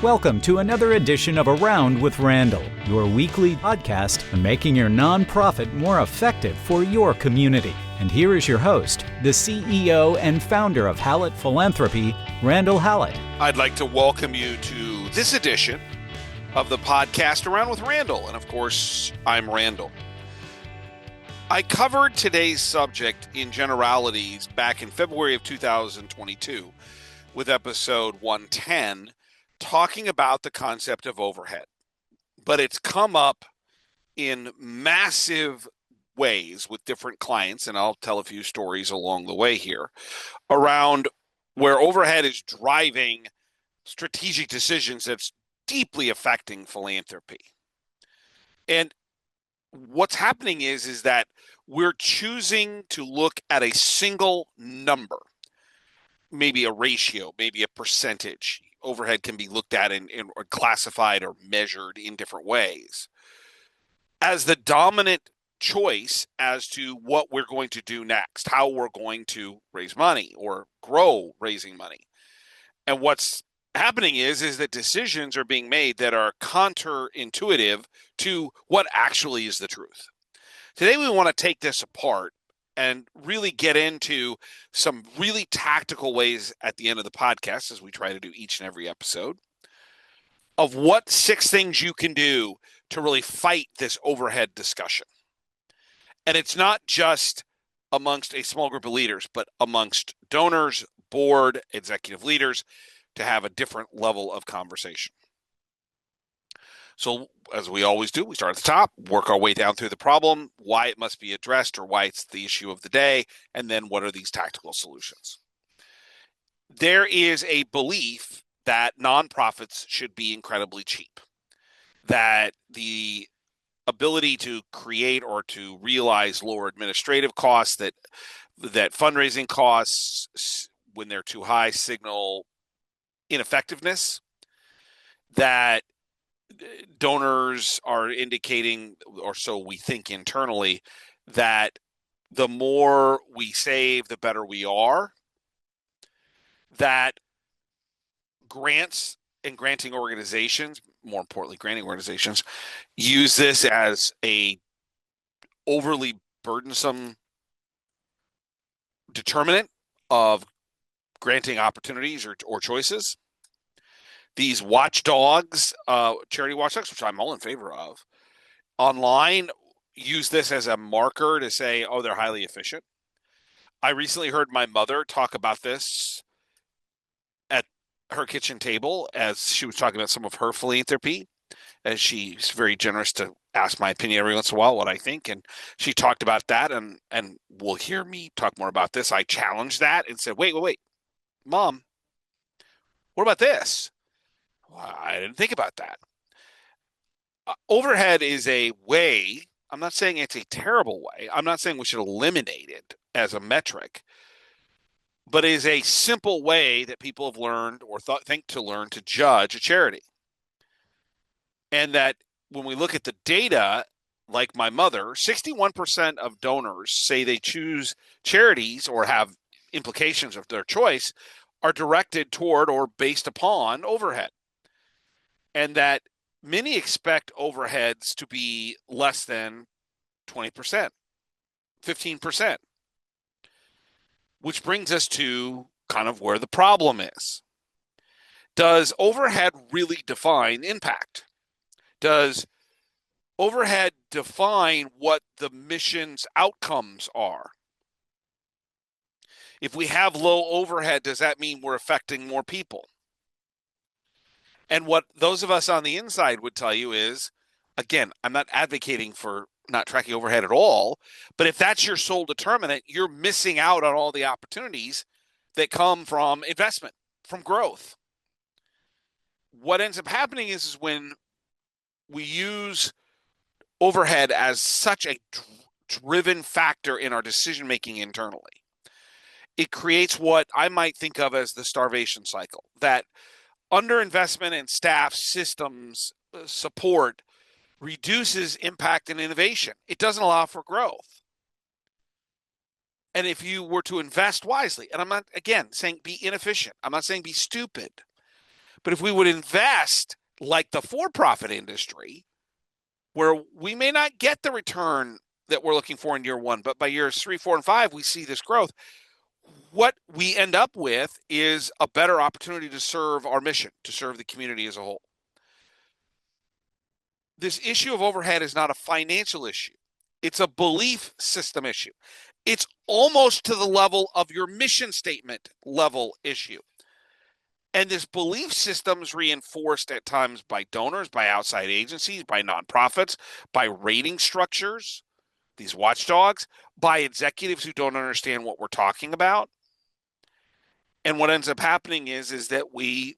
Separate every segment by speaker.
Speaker 1: Welcome to another edition of Around with Randall, your weekly podcast on making your nonprofit more effective for your community. And here is your host, the CEO and founder of Hallett Philanthropy, Randall Hallett.
Speaker 2: I'd like to welcome you to this edition of the podcast Around with Randall. And of course, I'm Randall. I covered today's subject in generalities back in February of 2022 with episode 110, talking about the concept of overhead. But it's come up in massive ways with different clients, and I'll tell a few stories along the way here, around where overhead is driving strategic decisions that's deeply affecting philanthropy. And what's happening is that we're choosing to look at a single number, maybe a ratio, maybe a percentage. Overhead can be looked at and classified or measured in different ways as the dominant choice as to what we're going to do next, how we're going to raise money or grow raising money. And what's happening is that decisions are being made that are counterintuitive to what actually is the truth. Today, we want to take this apart and really get into some really tactical ways at the end of the podcast, as we try to do each and every episode, of what 6 things you can do to really fight this overhead discussion. And it's not just amongst a small group of leaders, but amongst donors, board, executive leaders, to have a different level of conversation. So as we always do, we start at the top, work our way down through the problem, why it must be addressed or why it's the issue of the day, and then what are these tactical solutions. There is a belief that nonprofits should be incredibly cheap, that the ability to create or to realize lower administrative costs, that fundraising costs, when they're too high, signal ineffectiveness, that donors are indicating, or so we think internally, that the more we save, the better we are, that grants and granting organizations, more importantly, granting organizations, use this as a overly burdensome determinant of granting opportunities or choices. These watchdogs, charity watchdogs, which I'm all in favor of, online use this as a marker to say, oh, they're highly efficient. I recently heard my mother talk about this at her kitchen table as she was talking about some of her philanthropy, as she's very generous to ask my opinion every once in a while, what I think. And she talked about that, and will hear me talk more about this. I challenged that and said, wait, Mom, what about this? I didn't think about that. Overhead is a way. I'm not saying it's a terrible way. I'm not saying we should eliminate it as a metric, but it is a simple way that people have learned or think to learn to judge a charity. And that when we look at the data, like my mother, 61% of donors say they choose charities or have implications of their choice are directed toward or based upon overhead. And that many expect overheads to be less than 20%, 15%, which brings us to kind of where the problem is. Does overhead really define impact? Does overhead define what the mission's outcomes are? If we have low overhead, does that mean we're affecting more people? And what those of us on the inside would tell you is, again, I'm not advocating for not tracking overhead at all, but if that's your sole determinant, you're missing out on all the opportunities that come from investment, from growth. What ends up happening is when we use overhead as such a driven factor in our decision-making internally, it creates what I might think of as the starvation cycle, that underinvestment in staff, systems, support reduces impact and innovation. It doesn't allow for growth. And if you were to invest wisely, and I'm not, again, saying be inefficient, I'm not saying be stupid, But if we would invest like the for-profit industry, where we may not get the return that we're looking for in year one, but by years 3, 4, and 5, we see this growth. What we end up with is a better opportunity to serve our mission, to serve the community as a whole. This issue of overhead is not a financial issue. It's a belief system issue. It's almost to the level of your mission statement level issue. And this belief system is reinforced at times by donors, by outside agencies, by nonprofits, by rating structures, these watchdogs, by executives who don't understand what we're talking about. And what ends up happening is that we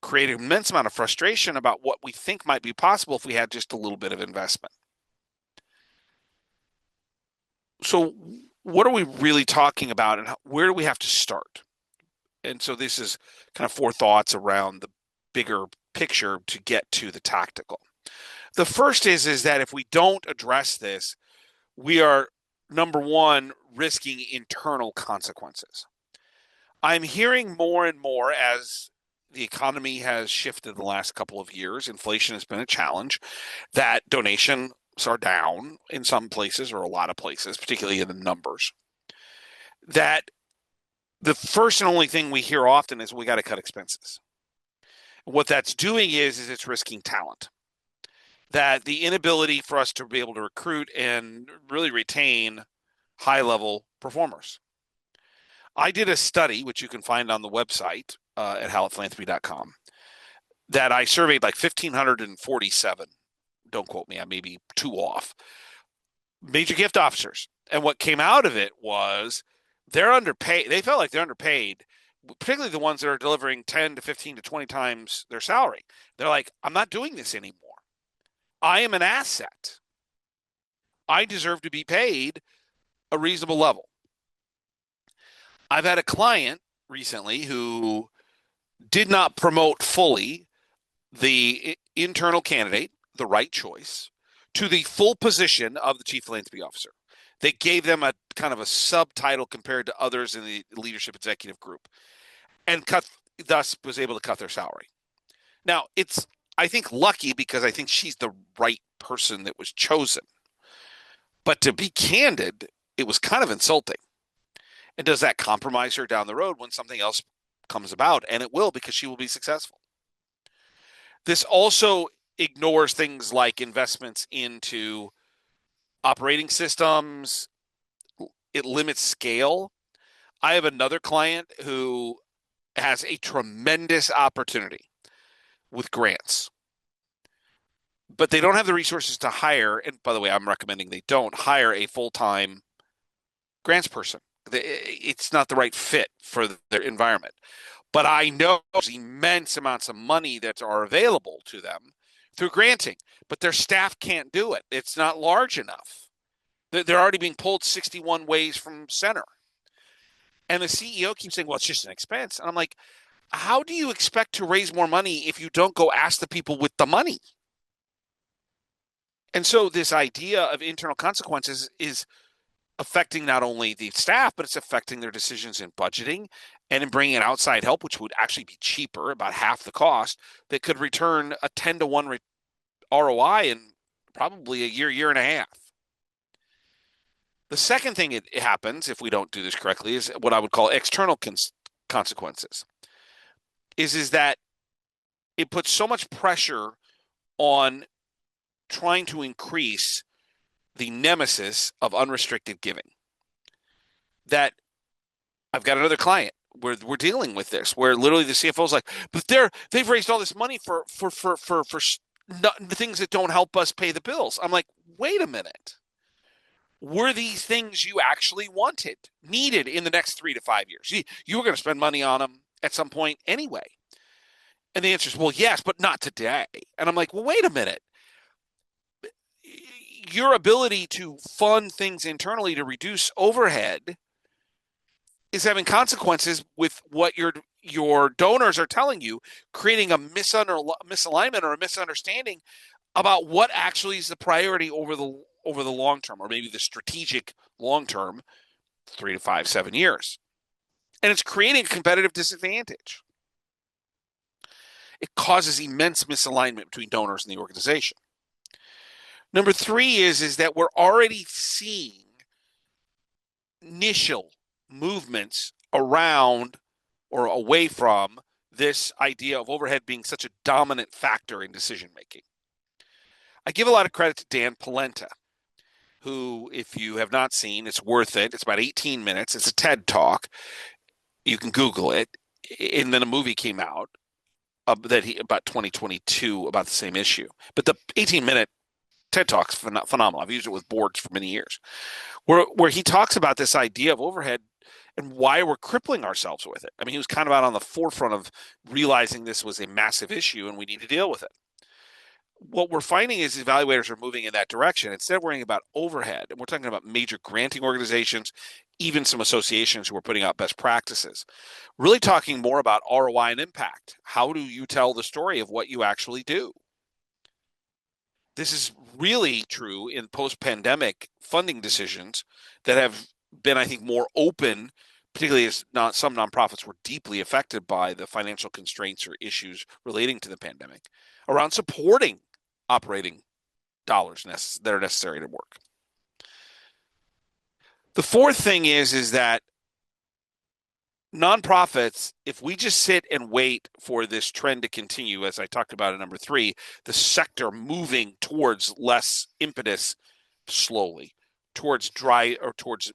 Speaker 2: create an immense amount of frustration about what we think might be possible if we had just a little bit of investment. So what are we really talking about, and where do we have to start? And so this is kind of 4 thoughts around the bigger picture to get to the tactical. The first is that if we don't address this, we are, number one, risking internal consequences. I'm hearing more and more as the economy has shifted the last couple of years, inflation has been a challenge, that donations are down in some places or a lot of places, particularly in the numbers. That the first and only thing we hear often is we got to cut expenses. What that's doing is it's risking talent. That the inability for us to be able to recruit and really retain high-level performers. I did a study, which you can find on the website at hallettphilanthropy.com, that I surveyed like 1,547. Don't quote me, I may be 2 off. Major gift officers. And what came out of it was they're underpaid. They felt like they're underpaid, particularly the ones that are delivering 10 to 15 to 20 times their salary. They're like, I'm not doing this anymore. I am an asset. I deserve to be paid a reasonable level. I've had a client recently who did not promote fully the internal candidate, the right choice, to the full position of the chief philanthropy officer. They gave them a kind of a subtitle compared to others in the leadership executive group, and thus was able to cut their salary. Now, it's, I think, lucky because I think she's the right person that was chosen. But to be candid, it was kind of insulting. And does that compromise her down the road when something else comes about? And it will, because she will be successful. This also ignores things like investments into operating systems. It limits scale. I have another client who has a tremendous opportunity with grants, but they don't have the resources to hire. And by the way, I'm recommending they don't hire a full-time grants person. It's not the right fit for their environment. But I know there's immense amounts of money that are available to them through granting, but their staff can't do it. It's not large enough. They're already being pulled 61 ways from center. And the CEO keeps saying, well, it's just an expense. And I'm like, how do you expect to raise more money if you don't go ask the people with the money? And so this idea of internal consequences is affecting not only the staff, but it's affecting their decisions in budgeting and in bringing in outside help, which would actually be cheaper, about half the cost, that could return a 10-to-1 ROI in probably a year and a half. The second thing it happens if we don't do this correctly is what I would call external consequences. Is that it puts so much pressure on trying to increase the nemesis of unrestricted giving that I've got another client where we're dealing with this, where literally the CFO is like, but they've raised all this money for things that don't help us pay the bills. I'm like, wait a minute. Were these things you actually needed in the next 3 to 5 years? You were going to spend money on them at some point anyway. And the answer is, well, yes, but not today. And I'm like, well, wait a minute. Your ability to fund things internally to reduce overhead is having consequences with what your donors are telling you, creating a misalignment or a misunderstanding about what actually is the priority over the long term, or maybe the strategic long term, 3 to 5, 7 years. And it's creating a competitive disadvantage. It causes immense misalignment between donors and the organization. Number three is that we're already seeing initial movements around or away from this idea of overhead being such a dominant factor in decision making. I give a lot of credit to Dan Polenta, who, if you have not seen, it's worth it. It's about 18 minutes. It's a TED Talk. You can Google it. And then a movie came out about 2022 about the same issue. But the 18-minute TED Talk's phenomenal. I've used it with boards for many years, where he talks about this idea of overhead and why we're crippling ourselves with it. I mean, he was kind of out on the forefront of realizing this was a massive issue and we need to deal with it. What we're finding is evaluators are moving in that direction. Instead of worrying about overhead, and we're talking about major granting organizations, even some associations who are putting out best practices, really talking more about ROI and impact. How do you tell the story of what you actually do? This is really true in post-pandemic funding decisions that have been, I think, more open, particularly as some nonprofits were deeply affected by the financial constraints or issues relating to the pandemic, around supporting operating dollars that are necessary to work. The fourth thing is that nonprofits, if we just sit and wait for this trend to continue, as I talked about in number three, the sector moving towards less impetus slowly, towards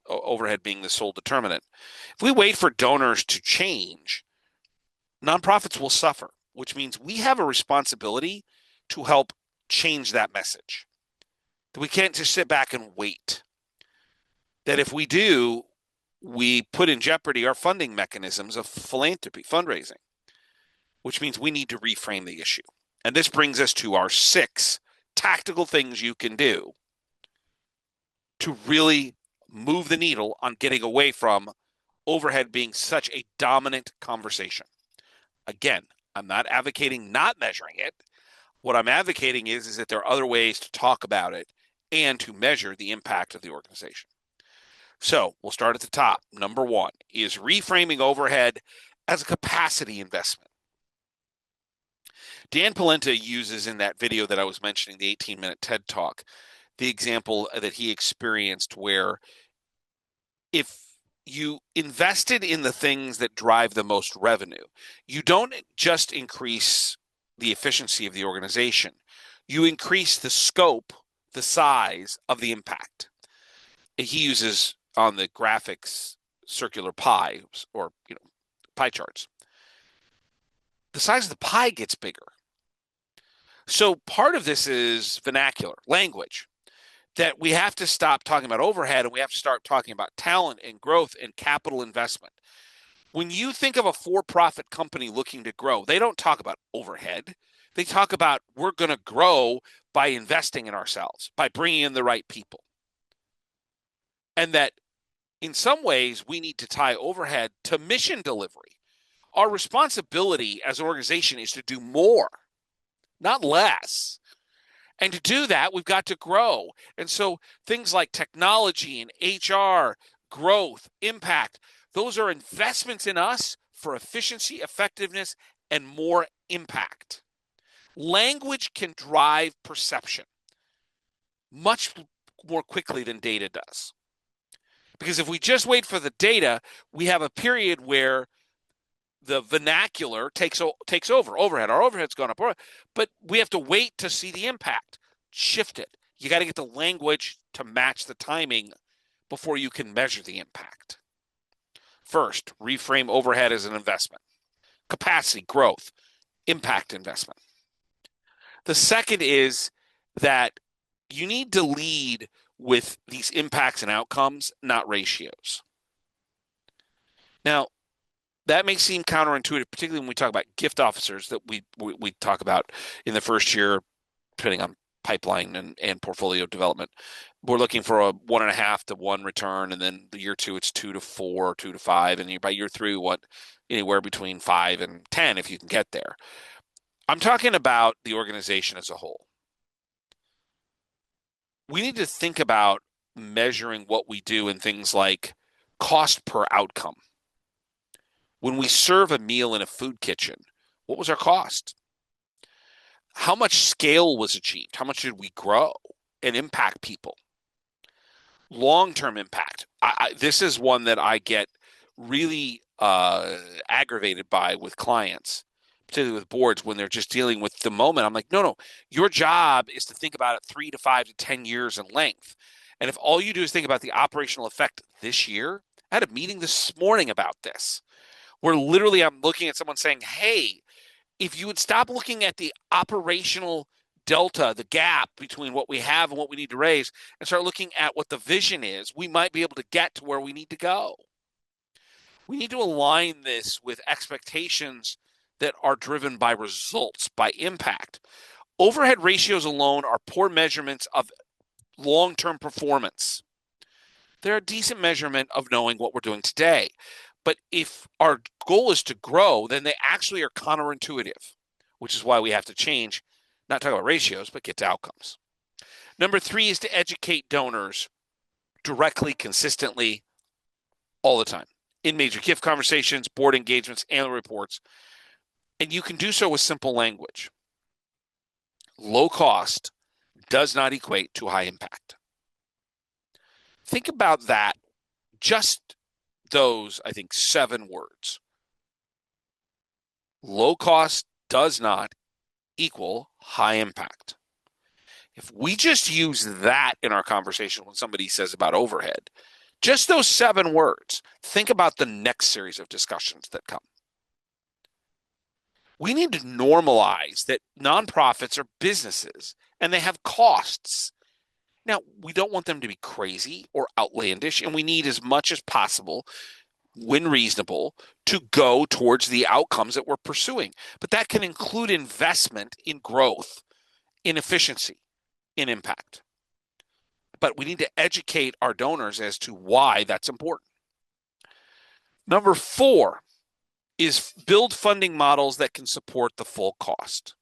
Speaker 2: overhead being the sole determinant. If we wait for donors to change, nonprofits will suffer, which means we have a responsibility to help change that message. That we can't just sit back and wait. That if we do, we put in jeopardy our funding mechanisms of philanthropy, fundraising, which means we need to reframe the issue. And this brings us to our 6 tactical things you can do to really move the needle on getting away from overhead being such a dominant conversation. Again, I'm not advocating not measuring it. What I'm advocating is that there are other ways to talk about it and to measure the impact of the organization. So we'll start at the top. Number 1 is reframing overhead as a capacity investment. Dan Polenta uses in that video that I was mentioning, the 18-minute TED Talk, the example that he experienced where if you invested in the things that drive the most revenue, you don't just increase the efficiency of the organization, you increase the scope, the size of the impact. He uses on the graphics circular pie or pie charts. The size of the pie gets bigger. So part of this is vernacular, language, that we have to stop talking about overhead and we have to start talking about talent and growth and capital investment. When you think of a for-profit company looking to grow, they don't talk about overhead. They talk about we're going to grow by investing in ourselves, by bringing in the right people. And that in some ways, we need to tie overhead to mission delivery. Our responsibility as an organization is to do more, not less. And to do that, we've got to grow. And so things like technology and HR, growth, impact, those are investments in us for efficiency, effectiveness, and more impact. Language can drive perception much more quickly than data does. Because if we just wait for the data, we have a period where the vernacular takes over. Overhead, our overhead's gone up. But we have to wait to see the impact. Shift it. You got to get the language to match the timing before you can measure the impact. First, reframe overhead as an investment. Capacity, growth, impact investment. The second is that you need to lead with these impacts and outcomes, not ratios. Now, that may seem counterintuitive, particularly when we talk about gift officers that we talk about in the first year, depending on pipeline and portfolio development. We're looking for a 1.5 to 1 return, and then the year 2 it's 2 to 4, 2 to 5, and by year 3 what anywhere between 5 and 10 if you can get there. I'm talking about the organization as a whole. We need to think about measuring what we do in things like cost per outcome. When we serve a meal in a food kitchen, what was our cost? How much scale was achieved? How much did we grow and impact people? Long-term impact. This is one that I get really aggravated by with clients, particularly with boards when they're just dealing with the moment. I'm like, no, your job is to think about it 3 to 5 to 10 years in length. And if all you do is think about the operational effect this year, I had a meeting this morning about this, where literally I'm looking at someone saying, hey, if you would stop looking at the operational delta, the gap between what we have and what we need to raise, and start looking at what the vision is, we might be able to get to where we need to go. We need to align this with expectations that are driven by results, by impact. Overhead ratios alone are poor measurements of long-term performance. They're a decent measurement of knowing what we're doing today. But if our goal is to grow, then they actually are counterintuitive, which is why we have to change, not talk about ratios, but get to outcomes. Number 3 is to educate donors directly, consistently, all the time in major gift conversations, board engagements, annual reports. And you can do so with simple language. Low cost does not equate to high impact. Think about that, just those, I think, 7 words. Low cost does not equal high impact. If we just use that in our conversation when somebody says about overhead, just those 7 words, think about the next series of discussions that come. We need to normalize that nonprofits are businesses and they have costs. Now, we don't want them to be crazy or outlandish, and we need as much as possible, when reasonable, to go towards the outcomes that we're pursuing. But that can include investment in growth, in efficiency, in impact. But we need to educate our donors as to why that's important. Number 4 is build funding models that can support the full cost.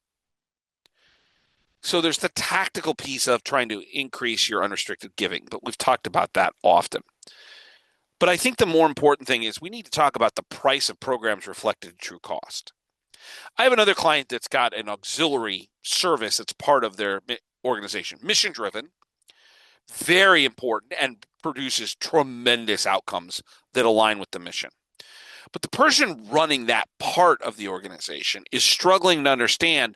Speaker 2: So there's the tactical piece of trying to increase your unrestricted giving, but we've talked about that often. But I think the more important thing is we need to talk about the price of programs reflected in true cost. I have another client that's got an auxiliary service that's part of their organization, mission-driven, very important, and produces tremendous outcomes that align with the mission. But the person running that part of the organization is struggling to understand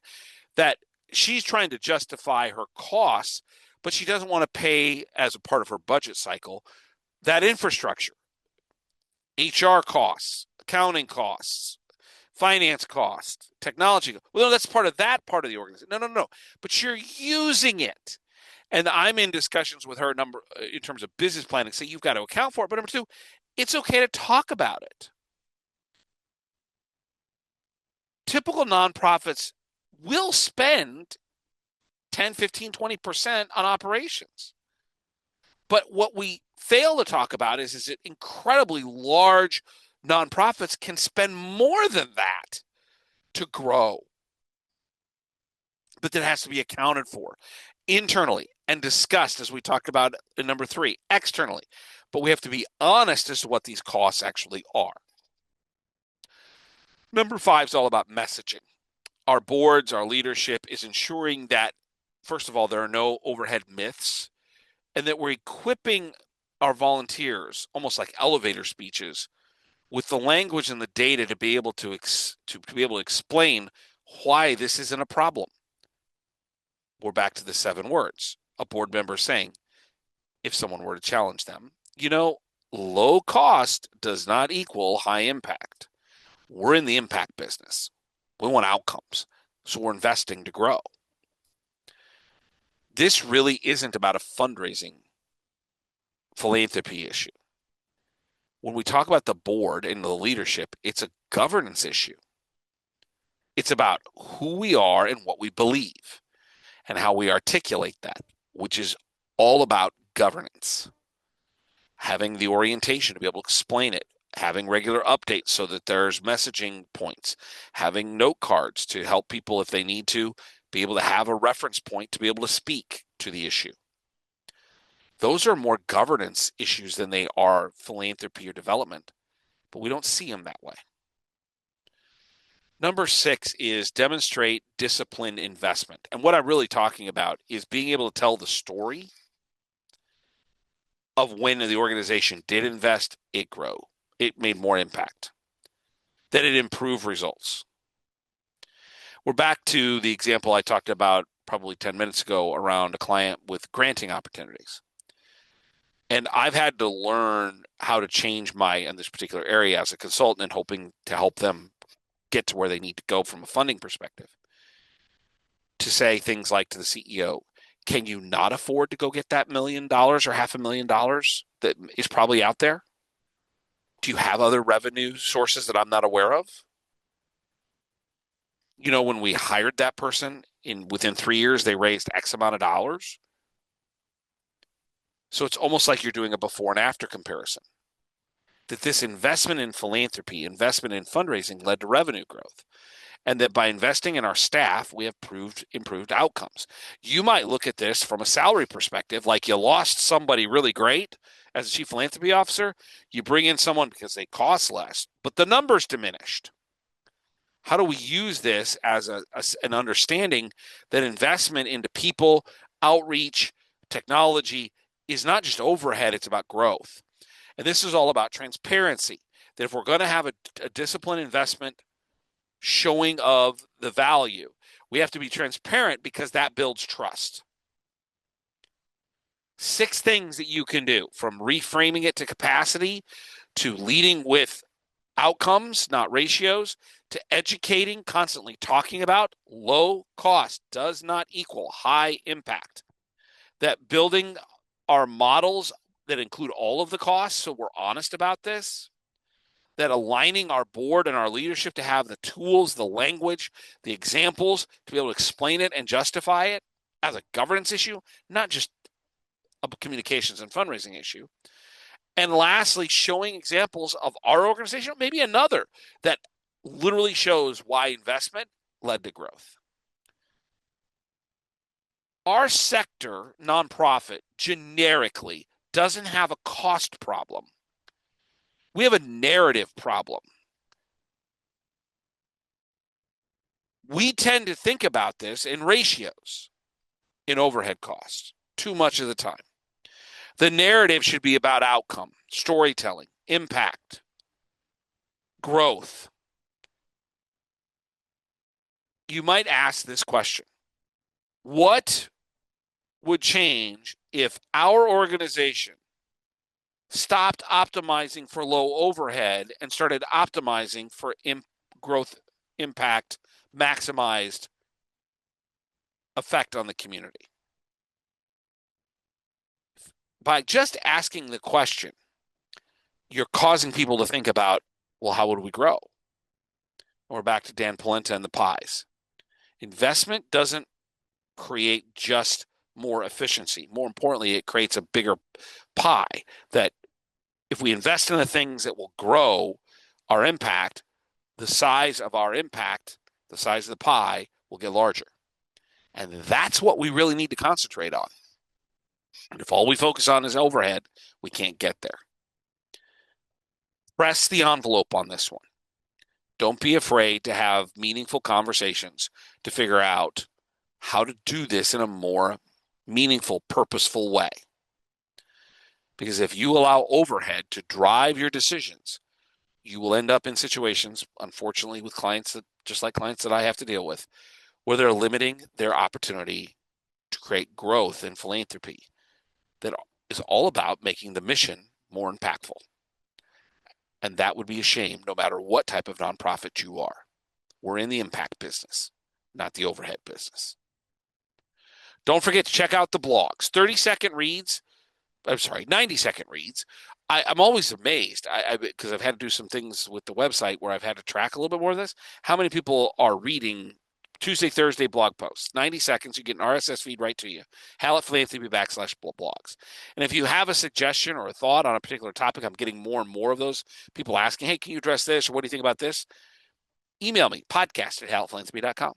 Speaker 2: that she's trying to justify her costs, but she doesn't want to pay, as a part of her budget cycle, that infrastructure, HR costs, accounting costs, finance costs, technology. Well, no, that's part of that part of the organization. No. But you're using it. And I'm in discussions with her in terms of business planning, say you've got to account for it. But number 2, it's okay to talk about it. Typical nonprofits will spend 10, 15, 20% on operations. But what we fail to talk about is that incredibly large nonprofits can spend more than that to grow. But that has to be accounted for internally and discussed, as we talked about in number 3, externally. But we have to be honest as to what these costs actually are. Number 5 is all about messaging. Our boards, our leadership is ensuring that, first of all, there are no overhead myths, and that we're equipping our volunteers, almost like elevator speeches, with the language and the data to be able to be able to explain why this isn't a problem. We're back to the 7 words. A board member saying, if someone were to challenge them, low cost does not equal high impact. We're in the impact business. We want outcomes. So we're investing to grow. This really isn't about a fundraising philanthropy issue. When we talk about the board and the leadership, it's a governance issue. It's about who we are and what we believe and how we articulate that, which is all about governance. Having the orientation to be able to explain it, having regular updates so that there's messaging points, having note cards to help people if they need to be able to have a reference point to be able to speak to the issue. Those are more governance issues than they are philanthropy or development, but we don't see them that way. Number 6 is demonstrate disciplined investment. And what I'm really talking about is being able to tell the story of when the organization did invest, it grew, it made more impact, that it improved results. We're back to the example I talked about probably 10 minutes ago around a client with granting opportunities. And I've had to learn how to change in this particular area as a consultant and hoping to help them get to where they need to go from a funding perspective. To say things like to the CEO, can you not afford to go get that $1 million or $500,000 that is probably out there? Do you have other revenue sources that I'm not aware of? When we hired that person, within 3 years, they raised X amount of dollars. So it's almost like you're doing a before and after comparison. That this investment in philanthropy, investment in fundraising led to revenue growth. And that by investing in our staff, we have improved outcomes. You might look at this from a salary perspective, like you lost somebody really great as a chief philanthropy officer. You bring in someone because they cost less, but the numbers diminished. How do we use this as an understanding that investment into people, outreach, technology is not just overhead, it's about growth. And this is all about transparency, that if we're going to have a disciplined investment showing of the value, we have to be transparent because that builds trust. 6 things that you can do, from reframing it to capacity, to leading with outcomes, not ratios, to educating, constantly talking about low cost does not equal high impact. That building our models that include all of the costs, so we're honest about this. That aligning our board and our leadership to have the tools, the language, the examples to be able to explain it and justify it as a governance issue, not just a communications and fundraising issue. And lastly, showing examples of our organization, maybe another, that literally shows why investment led to growth. Our sector, nonprofit, generically doesn't have a cost problem. We have a narrative problem. We tend to think about this in ratios, in overhead costs, too much of the time. The narrative should be about outcome, storytelling, impact, growth. You might ask this question: what would change if our organization stopped optimizing for low overhead and started optimizing for growth, impact, maximized effect on the community? By just asking the question, you're causing people to think about, well, how would we grow? We're back to Dan Polenta and the pies. Investment doesn't create just more efficiency. More importantly, it creates a bigger pie, that if we invest in the things that will grow our impact, the size of our impact, the size of the pie will get larger. And that's what we really need to concentrate on. And if all we focus on is overhead, we can't get there. Press the envelope on this one. Don't be afraid to have meaningful conversations to figure out how to do this in a more meaningful, purposeful way. Because if you allow overhead to drive your decisions, you will end up in situations, unfortunately, with clients that, just like clients that I have to deal with, where they're limiting their opportunity to create growth in philanthropy that is all about making the mission more impactful. And that would be a shame no matter what type of nonprofit you are. We're in the impact business, not the overhead business. Don't forget to check out the blogs. 90-second reads. I'm always amazed because I've had to do some things with the website where I've had to track a little bit more of this. How many people are reading Tuesday, Thursday blog posts? 90 seconds, you get an RSS feed right to you. Hallett Philanthropy /blogs. And if you have a suggestion or a thought on a particular topic, I'm getting more and more of those people asking, hey, can you address this? Or what do you think about this? Email me, podcast@hallettphilanthropy.com.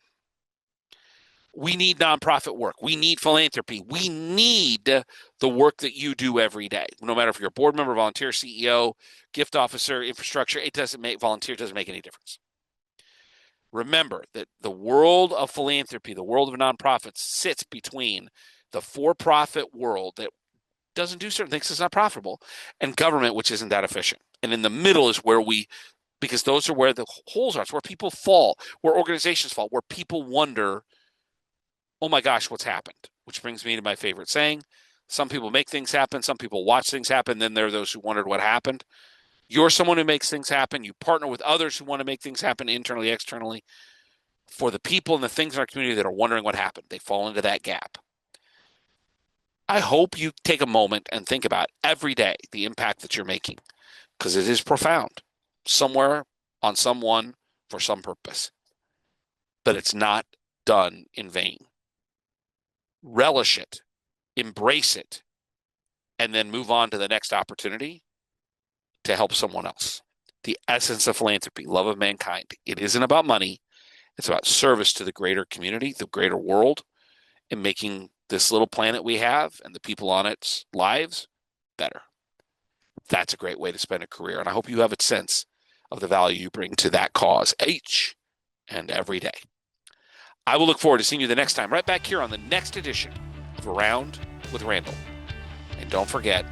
Speaker 2: We need nonprofit work. We need philanthropy. We need the work that you do every day. No matter if you're a board member, volunteer, CEO, gift officer, infrastructure, volunteer doesn't make any difference. Remember that the world of philanthropy, the world of nonprofits, sits between the for-profit world that doesn't do certain things, it's not profitable, and government, which isn't that efficient. And in the middle is where because those are where the holes are. It's where people fall, where organizations fall, where people wonder, oh my gosh, what's happened? Which brings me to my favorite saying. Some people make things happen. Some people watch things happen. Then there are those who wondered what happened. You're someone who makes things happen. You partner with others who want to make things happen internally, externally. For the people and the things in our community that are wondering what happened, they fall into that gap. I hope you take a moment and think about every day the impact that you're making, because it is profound, somewhere, on someone, for some purpose. But it's not done in vain. Relish it, embrace it, and then move on to the next opportunity to help someone else. The essence of philanthropy, love of mankind. It isn't about money. It's about service to the greater community, the greater world, and making this little planet we have and the people on its lives better. That's a great way to spend a career. And I hope you have a sense of the value you bring to that cause each and every day. I will look forward to seeing you the next time, right back here on the next edition of Around with Randall. And don't forget,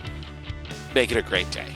Speaker 2: make it a great day.